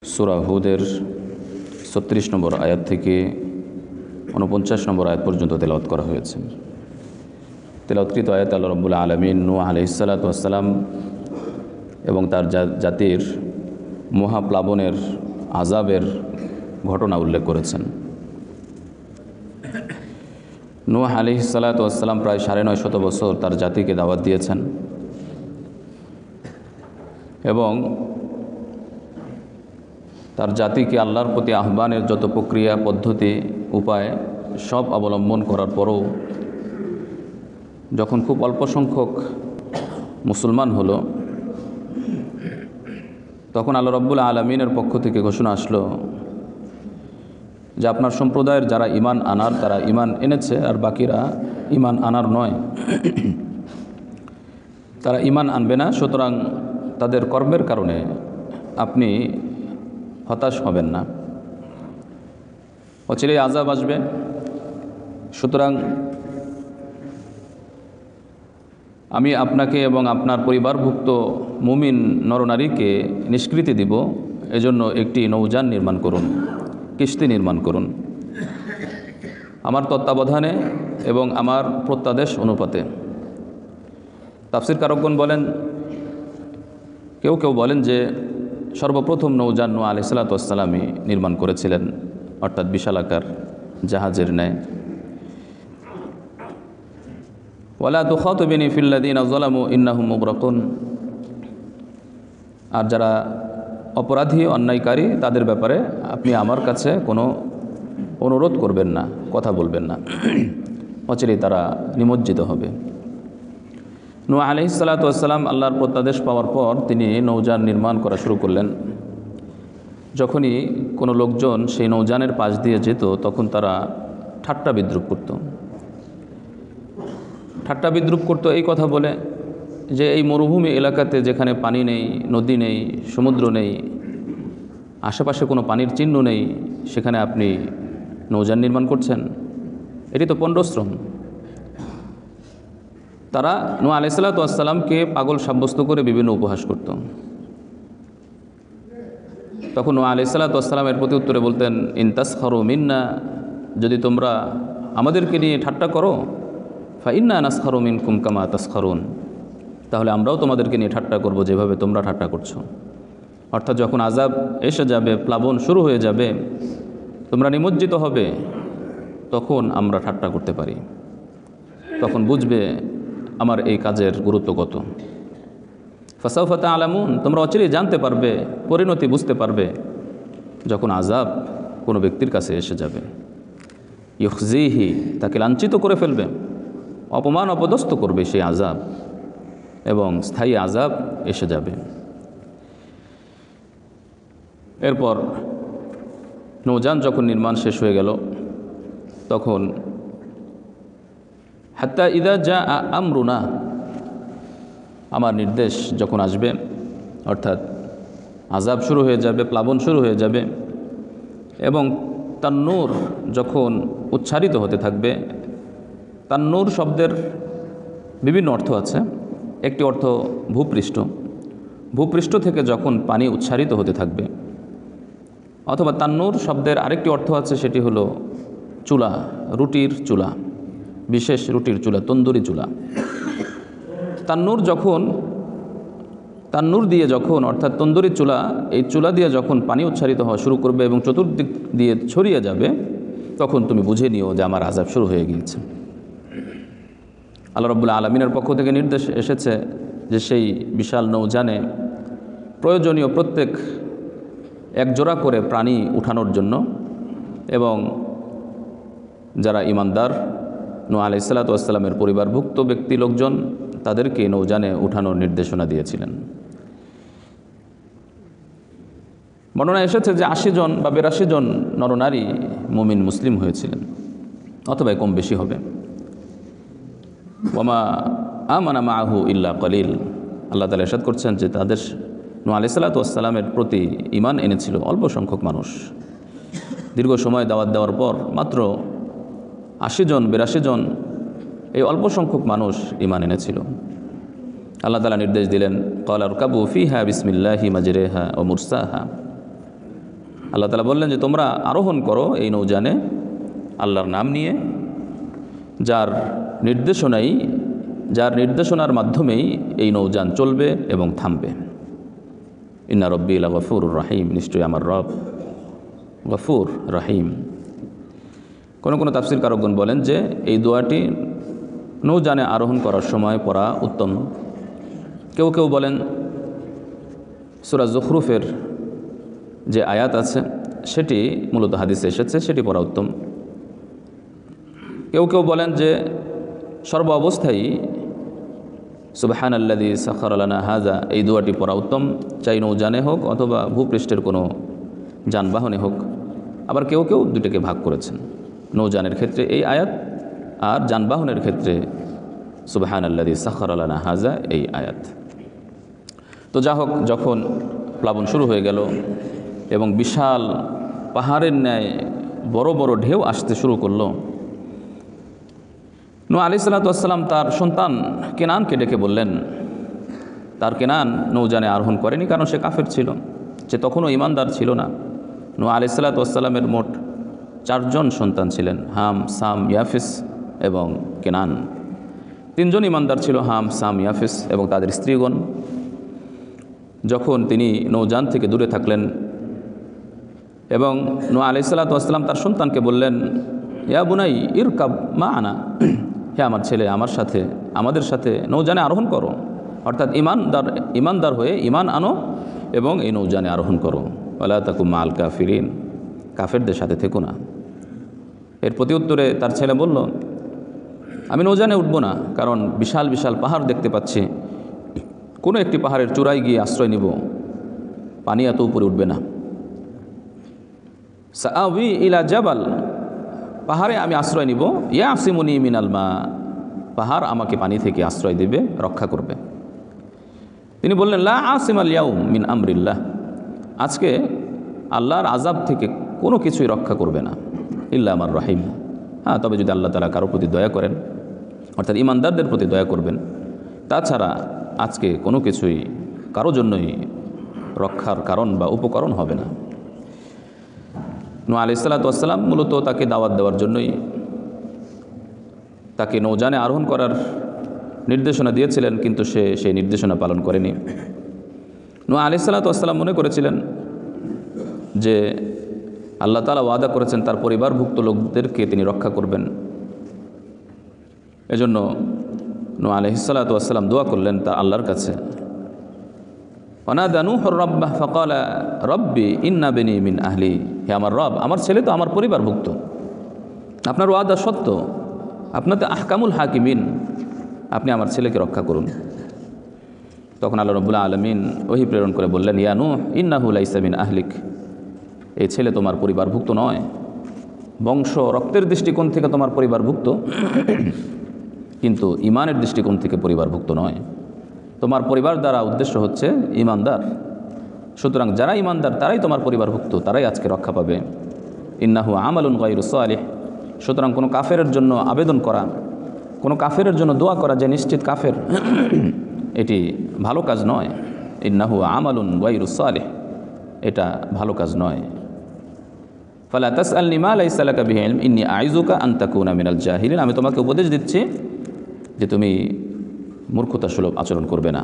সূরা হুদের ৩৬ নম্বর আয়াত থেকে ৪৯ নম্বর আয়াত পর্যন্ত তেলাওয়াত করা হয়েছে। তেলাওয়াতকৃত আয়াত আল্লাহ রাব্বুল আলামিন নূহ আলাইহিস সালাতু ওয়াস সালাম এবং তার জাতির মহাপ্লাবনের আযাবের ঘটনা উল্লেখ করেছেন। নূহ আলাইহিস সালাতু ওয়াস সালাম প্রায় ৯৫০ বছর তার জাতিকে দাওয়াত দিয়েছেন এবং তার জাতিকে আল্লাহর প্রতি আহ্বানের যত প্রক্রিয়া পদ্ধতি উপায় সব অবলম্বন করার পরও যখন খুব অল্প সংখ্যক মুসলমান হলো, তখন আল্লাহ রাব্বুল আলামিনের পক্ষ থেকে ঘোষণা আসলো যে আপনার সম্প্রদায়ের যারা ঈমান আনার তারা ঈমান এনেছে, আর বাকিরা ঈমান আনার নয়, তারা ঈমান আনবে না। সুতরাং তাদের কর্মের কারণে আপনি হতাশ হবেন না, অচিরেই আযাব আসবে। সুতরাং আমি আপনাকে এবং আপনার পরিবারভুক্ত মুমিন নরনারীকে নিষ্কৃতি দিব, এজন্য একটি নৌযান নির্মাণ করুন, কিস্তি নির্মাণ করুন আমার তত্ত্বাবধানে এবং আমার প্রত্যাদেশ অনুপাতে। তাফসীর কারকগণ বলেন, কেউ কেউ বলেন যে সর্বপ্রথম নৌযান নূহ আলাইহিস সালাতু ওয়াস সালামই নির্মাণ করেছিলেন, অর্থাৎ বিশালাকার জাহাজের ন্যায়। ওয়ালা তুখাতিবিনি ফিল্লাযীনা যালামু ইন্নাহুম মুগরাকুন, আর যারা অপরাধী অন্যায়কারী তাদের ব্যাপারে আপনি আমার কাছে কোনো অনুরোধ করবেন না, কথা বলবেন না, অচিরেই তারা নিমজ্জিত হবে। নূহ আলাইহিস সালাতু ওয়াস সালাম আল্লাহর প্রত্যাদেশ পাওয়ার পর তিনি নৌযান নির্মাণ করা শুরু করলেন। যখনই কোনো লোকজন সেই নৌযানের পাশ দিয়ে যেত তখন তারা ঠাট্টা বিদ্রূপ করত এই কথা বলে যে এই মরুভূমি এলাকাতে যেখানে পানি নেই, নদী নেই, সমুদ্র নেই, আশেপাশে কোনো পানির চিহ্ন নেই, সেখানে আপনি নৌযান নির্মাণ করছেন, এটি তো পণ্ডশ্রম। তারা নূহ আলাইহিস সালাতু ওয়াস সালামকে পাগল সাব্যস্ত করে বিভিন্ন উপহাস করত। তখন নূহ আলাইহিস সালাতু ওয়াস সালামের প্রতি উত্তরে বলতেন, ইন তাসখারু মিন্না, যদি তোমরা আমাদেরকে নিয়ে ঠাট্টা করো, ফা ইন্না নাসখারু মিনকুম কামা তাসখারুন, তাহলে আমরাও তোমাদেরকে নিয়ে ঠাট্টা করব যেভাবে তোমরা ঠাট্টা করছো। অর্থাৎ যখন আযাব এসে যাবে, প্লাবন শুরু হয়ে যাবে, তোমরা নিমজ্জিত হবে, তখন আমরা ঠাট্টা করতে পারি, তখন বুঝবে আমার এই কাজের গুরুত্ব কত। ফাসাউফা তা'লামুন, তোমরা অচিরেই জানতে পারবে, পরিণতি বুঝতে পারবে যখন আযাব কোনো ব্যক্তির কাছে এসে যাবে। ইউখজিহি, তাকে লাঞ্ছিত করে ফেলবে, অপমান অপদস্থ করবে সেই আযাব, এবং স্থায়ী আযাব এসে যাবে। এরপর নৌযান যখন নির্মাণ শেষ হয়ে গেল, তখন হাত্তা ইদা জা আমরুনা, আমার নির্দেশ যখন আসবে, অর্থাৎ আযাব শুরু হয়ে যাবে, প্লাবন শুরু হয়ে যাবে, এবং তান্নূর যখন উচ্চারিত হতে থাকবে। তান্নূর শব্দের বিভিন্ন অর্থ আছে। একটি অর্থ ভূপৃষ্ঠ থেকে যখন পানি উচ্চারিত হতে থাকবে, অথবা তান্নূর শব্দের আরেকটি অর্থ আছে, সেটি হলো চুলা, রুটির চুলা, বিশেষ রুটির চুলা, তন্দুরি চুলা। তান্নূর দিয়ে যখন, অর্থাৎ তন্দুরি চুলা, এই চুলা দিয়ে যখন পানি উচ্চারিত হওয়া শুরু করবে এবং চতুর্দিক দিয়ে ছড়িয়ে যাবে, তখন তুমি বুঝে নিও যে আমার আযাব শুরু হয়ে গিয়েছে। আল্লাহ রাব্বুল আলামিনের পক্ষ থেকে নির্দেশ এসেছে যে সেই বিশাল নৌযানে প্রয়োজনীয় প্রত্যেক এক জোড়া করে প্রাণী উঠানোর জন্য, এবং যারা ঈমানদার নূহ আলাইহিস সালাতু ওয়াস সালামের পরিবারভুক্ত ব্যক্তি লোকজন, তাদেরকে নৌযানে উঠানোর নির্দেশনা দিয়েছিলেন। বর্ণনা এসেছে যে ৮০ জন বা ৮২ জন নরনারী মুমিন মুসলিম হয়েছিলেন, অথবা কম বেশি হবে। ওয়ামা আমানা মাআহু ইল্লা কলিল, আল্লাহ তাআলা ইরশাদ করছেন যে তাদের নূহ আলাইহিস সালাতু ওয়াস সালামের প্রতি ঈমান এনেছিল অল্প সংখ্যক মানুষ। দীর্ঘ সময় দাওয়াত দেওয়ার পর মাত্র ৮০ জন ৮২ জন, এই অল্প সংখ্যক মানুষ ঈমান এনেছিল। আল্লাহ তাআলা নির্দেশ দিলেন, ক্বালা রকাবু ফিহা বিসমিল্লাহি মাজরিহা ওয়া মুরসাহা, আল্লাহ তাআলা বললেন যে তোমরা আরোহণ করো এই নৌযানে আল্লাহর নাম নিয়ে, যার নির্দেশনার মাধ্যমেই এই নৌযান চলবে এবং থামবে। ইন্না রব্বি লা গফুরুর রাহিম, নিশ্চয়ই আমার রব গফুর রাহিম। কোনো তাফসীর কারকগণ বলেন যে এই দোয়াটি নৌযানে আরোহণ করার সময় পড়া উত্তম। কেউ কেউ বলেন সূরা যুখরুফের যে আয়াত আছে সেটি মূলত হাদিসে এসেছে, সেটি পড়া উত্তম। কেউ কেউ বলেন যে সর্ব অবস্থায় সুবহানাল্লাযী সাখারা লানা হাযা এই দোয়াটি পড়া উত্তম, চাই নৌযানে হোক অথবা ভূপৃষ্ঠের কোনো যানবাহনে হোক। আবার কেউ কেউ দুটোকে ভাগ করেছেন, নৌযানের ক্ষেত্রে এই আয়াত আর যানবাহনের ক্ষেত্রে সুবহানাল্লাযী সাখারা লানা হাযা এই আয়াত। তো যা হোক, যখন প্লাবন শুরু হয়ে গেল এবং বিশাল পাহাড়ের ন্যায় বড় বড় ঢেউ আসতে শুরু করলো, নূহ আলাইহিস সালাতু ওয়াস সালাম তার সন্তান কেনানকে ডেকে বললেন। তার কেনান নৌযানে আরোহণ করেনি, কারণ সে কাফের ছিল, সে তখনও ঈমানদার ছিল না। নূহ আলাইহিস সালাতু ওয়াস সালামের মোট 4 জন সন্তান ছিলেন, হাম, সাম, ইয়াফিস এবং কেনান। 3 জন ঈমানদার ছিল, হাম, সাম, ইয়াফিস এবং তাদের স্ত্রীগণ। যখন তিনি নৌযান থেকে দূরে থাকলেন এবং নূহ আলাইহিস সালাতু ওয়াস সালাম তার সন্তানকে বললেন, ইয়া বুনাই ইরকাব মা'ানা, হে আমার ছেলে, আমাদের সাথে নৌযানে আরোহণ করো, অর্থাৎ ঈমানদার হয়ে ঈমান আনো এবং এই নৌযানে আরোহণ করো। ওয়ালা তাকুম মা'আল কাফিরিন, কাফেরদের সাথে থেকো না। এর প্রতি উত্তরে তার ছেলে বলল, আমি নৌযানে উঠব না, কারণ বিশাল বিশাল পাহাড় দেখতে পাচ্ছি, কোনো একটি পাহাড়ের চূড়ায় গিয়ে আশ্রয় নিব, পানি এত উপরে উঠবে না। সাআবি ইলা জাবাল, পাহাড়ে আমি আশ্রয় নিব, ইয়াসিমুনি মিনাল মা, পাহাড় আমাকে পানি থেকে আশ্রয় দেবে, রক্ষা করবে। তিনি বললেন, লা আসিমাল ইয়াউম মিন আমরিল্লাহ, আজকে আল্লাহর আযাব থেকে কোনো কিছুই রক্ষা করবে না, ইল্লা আমার রহিম, হ্যাঁ তবে যদি আল্লাহ তাআলা কারো প্রতি দয়া করেন, অর্থাৎ ঈমানদারদের প্রতি দয়া করবেন, তাছাড়া আজকে কোনো কিছুই কারো জন্যই রক্ষার কারণ বা উপকরণ হবে না। নূহ আলাইহিস সালাতু ওয়াস সালাম মূলত তাকে দাওয়াত দেওয়ার জন্যই তাকে নৌযানে আরোহণ করার নির্দেশনা দিয়েছিলেন, কিন্তু সে সেই নির্দেশনা পালন করেনি। নূহ আলাইহিস সালাতু ওয়াস সালাম মনে করেছিলেন যে আল্লাহ তাআলা ওয়াদা করেছেন তার পরিবারভুক্ত লোকদেরকে তিনি রক্ষা করবেন। এজন্য নূহ আলাইহিস সালাতু ওয়াস সালাম দোয়া করলেন তার আল্লাহর কাছে, ওয়ানাদা নূহুর রাব্বাহ ফাকালা রব্বি ইন্না বিনি মিন আহলি, হে আমার রব, আমার ছেলে তো আমার পরিবারভুক্ত, আপনার ওয়াদা সত্য, আপনাতে আহকামুল হাকিমিন, আপনি আমার ছেলেকে রক্ষা করুন। তখন আল্লাহ রাব্বুল আলামিন ওহী প্রেরণ করে বললেন, ইয়া নূহ ইন্নাহু লাইসা মিন আহলিক, এই ছেলে তোমার পরিবারভুক্ত নয়, বংশ রক্তের দৃষ্টিকোণ থেকে তোমার পরিবারভুক্ত, কিন্তু ঈমানের দৃষ্টিকোণ থেকে পরিবারভুক্ত নয়। তোমার পরিবার দ্বারা উদ্দেশ্য হচ্ছে ঈমানদার, সুতরাং যারা ঈমানদার তারাই তোমার পরিবারভুক্ত, তারাই আজকে রক্ষা পাবে। ইন্নাহু আমালুন গায়রু সালিহ, সুতরাং কোনো কাফেরের জন্য আবেদন করা, কোনো কাফেরের জন্য দোয়া করা যে নিশ্চিত কাফের, এটি ভালো কাজ নয়। ইন্নাহু আমালুন গায়রু সালিহ, এটা ভালো কাজ নয়। ফালা তাসআলনি মা লাইসা লাকা বিহি ইলম ইন্নী আইযুকা আন তাকুনা মিনাল জাহিলিন, আমি তোমাকে উপদেশ দিচ্ছি যে তুমি মূর্খতাসুলভ আচরণ করবে না।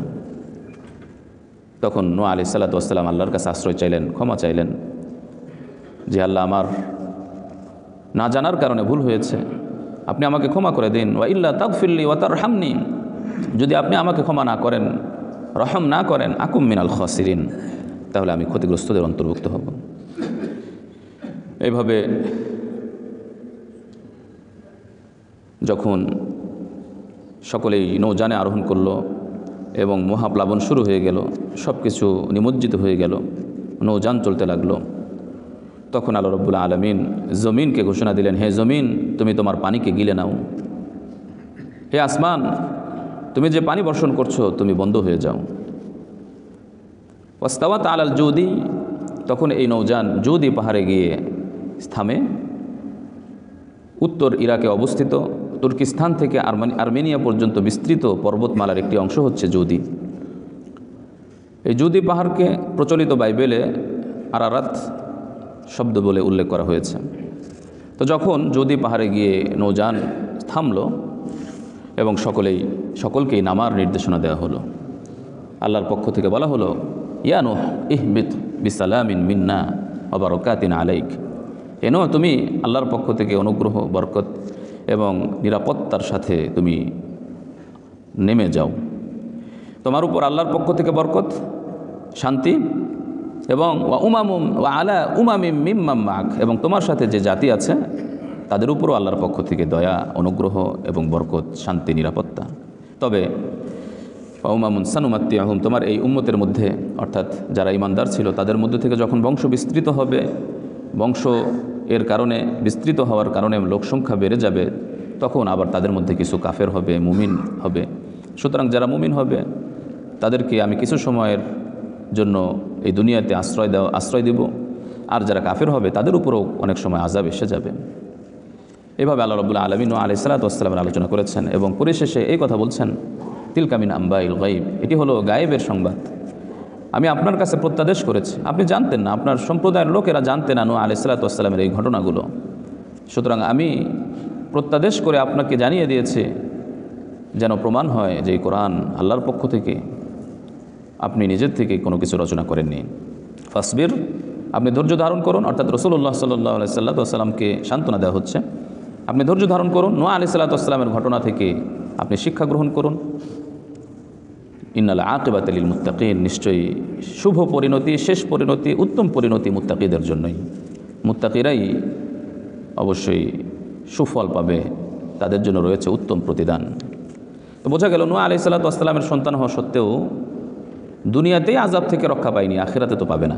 তখন নূহ আলাইহিস সালাতু ওয়াস সালাম আল্লাহর কাছে আশ্রয় চাইলেন, ক্ষমা চাইলেন যে আল্লাহ, আমার না জানার কারণে ভুল হয়েছে, আপনি আমাকে ক্ষমা করে দিন। ওয়া ইল্লা তাগফিরলি ওয়া তারহামনি, যদি আপনি আমাকে ক্ষমা না করেন, রহম না করেন, আকুম মিনাল খাসিরিন, তাহলে আমি ক্ষতিগ্রস্তদের অন্তর্ভুক্ত হব। এইভাবে যখন সকলেই নৌযানে আরোহণ করল এবং মহাপ্লাবন শুরু হয়ে গেল, সব কিছু নিমজ্জিত হয়ে গেল, নৌযান চলতে লাগলো, তখন আল্লাহ রাব্বুল আলামিন জমিনকে ঘোষণা দিলেন, হে জমিন, তুমি তোমার পানিকে গিলে নাও, হে আসমান, তুমি যে পানি বর্ষণ করছো তুমি বন্ধ হয়ে যাও। ওয়াস্তাওয়াত আলাল জুদি, তখন এই নৌযান জুদি পাহাড়ে গিয়ে থামে। উত্তর ইরাকে অবস্থিত তুর্কিস্তান থেকে আর্মেনিয়া পর্যন্ত বিস্তৃত পর্বতমালার একটি অংশ হচ্ছে জুদি। এই জুদি পাহাড়কে প্রচলিত বাইবেলে আরারাত শব্দ বলে উল্লেখ করা হয়েছে। তো যখন যদি পাহাড়ে গিয়ে নৌযান থামলো এবং সকলকেই নামার নির্দেশনা দেওয়া হলো, আল্লাহর পক্ষ থেকে বলা হলো, ইয়া নূহ ইহবিত বিসালামিন মিন্না ওয়া বারাকাতিন আলাইক, তুমি আল্লাহর পক্ষ থেকে অনুগ্রহ, বরকত এবং নিরাপত্তার সাথে তুমি নেমে যাও। তোমার উপর আল্লাহর পক্ষ থেকে বরকত, শান্তি এবং আলা উমামিম মিম্মাম মাক, এবং তোমার সাথে যে জাতি আছে তাদের উপরও আল্লাহর পক্ষ থেকে দয়া, অনুগ্রহ এবং বরকত, শান্তি, নিরাপত্তা। তবে উমামুন সানুমাত্তিআহুম, তোমার এই উম্মতের মধ্যে অর্থাৎ যারা ইমানদার ছিল তাদের মধ্যে থেকে যখন বংশ বিস্তৃত হবে, বংশ এর কারণে বিস্তৃত হওয়ার কারণে লোকসংখ্যা বেড়ে যাবে, তখন আবার তাদের মধ্যে কিছু কাফের হবে, মুমিন হবে। সুতরাং যারা মুমিন হবে তাদেরকে আমি কিছু সময়ের জন্য এই দুনিয়াতে আশ্রয় দেব, আর যারা কাফের হবে তাদের উপরেও অনেক সময় আযাব এসে যাবে। এভাবে আল্লাহ রাব্বুল আলামিন আলাইহিস সালাতু ওয়াস সালামের আলোচনা করেছেন এবং পরিশেষে এই কথা বলছেন, তিলকা মিন আম্বাইল গায়ব, এটি হলো গায়েবের সংবাদ। আমি আপনার কাছে প্রত্যাদেশ করেছি, আপনি জানতেন না, আপনার সম্প্রদায়ের লোকেরা জানতেন না নূহ আলাইহিস সালাতু ওয়াস সালামের এই ঘটনাগুলো। সুতরাং আমি প্রত্যাদেশ করে আপনাকে জানিয়ে দিয়েছি যেন প্রমাণ হয় যে এই কোরআন আল্লাহর পক্ষ থেকে, আপনি নিজের থেকে কোনো কিছু রচনা করেননি। ফাসবির, আপনি ধৈর্য ধারণ করুন, অর্থাৎ রাসূলুল্লাহ সাল্লাল্লাহু আলাইহি সাল্লামকে সান্ত্বনা দেওয়া হচ্ছে, আপনি ধৈর্য ধারণ করুন, নূহ আলাইহিস সালাতু ওয়াস সালামের ঘটনা থেকে আপনি শিক্ষা গ্রহণ করুন। ইন্নাল আকিবাতা লিল মুত্তাকিন, নিশ্চয়ই শুভ পরিণতি, শেষ পরিণতি, উত্তম পরিণতি মুত্তাকিদের জন্যই। মুত্তাকিরাই অবশ্যই সুফল পাবে, তাদের জন্য রয়েছে উত্তম প্রতিদান। তো বোঝা গেল নূহ আলাইহিস সালাতু ওয়াস সালামের সন্তান হওয়া সত্ত্বেও দুনিয়াতেই আযাব থেকে রক্ষা পায়নি, আখিরাতে তো পাবে না।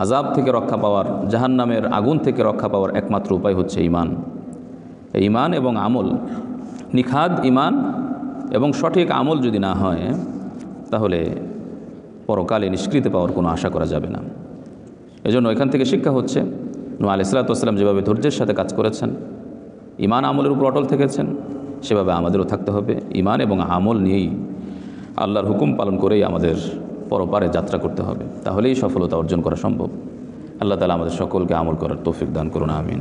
আযাব থেকে রক্ষা পাওয়ার, জাহান্নামের আগুন থেকে রক্ষা পাওয়ার একমাত্র উপায় হচ্ছে ঈমান। এই ঈমান এবং আমল, নিখাদ ঈমান এবং সঠিক আমল যদি না হয় তাহলে পরকালে নিষ্কৃতি পাওয়ার কোনো আশা করা যাবে না। এজন্য এখান থেকে শিক্ষা হচ্ছে, নূহ আলাইহিস সালাতু ওয়াস সালাম যেভাবে ধৈর্যের সাথে কাজ করেছেন, ঈমান আমলের উপর অটল থেকেছেন, সেভাবে আমাদেরও থাকতে হবে। ঈমান এবং আমল নিয়েই, আল্লাহর হুকুম পালন করেই আমাদের পরপারে যাত্রা করতে হবে, তাহলেই সফলতা অর্জন করা সম্ভব। আল্লাহ তাআলা আমাদের সকলকে আমল করার তৌফিক দান করুন, আমিন।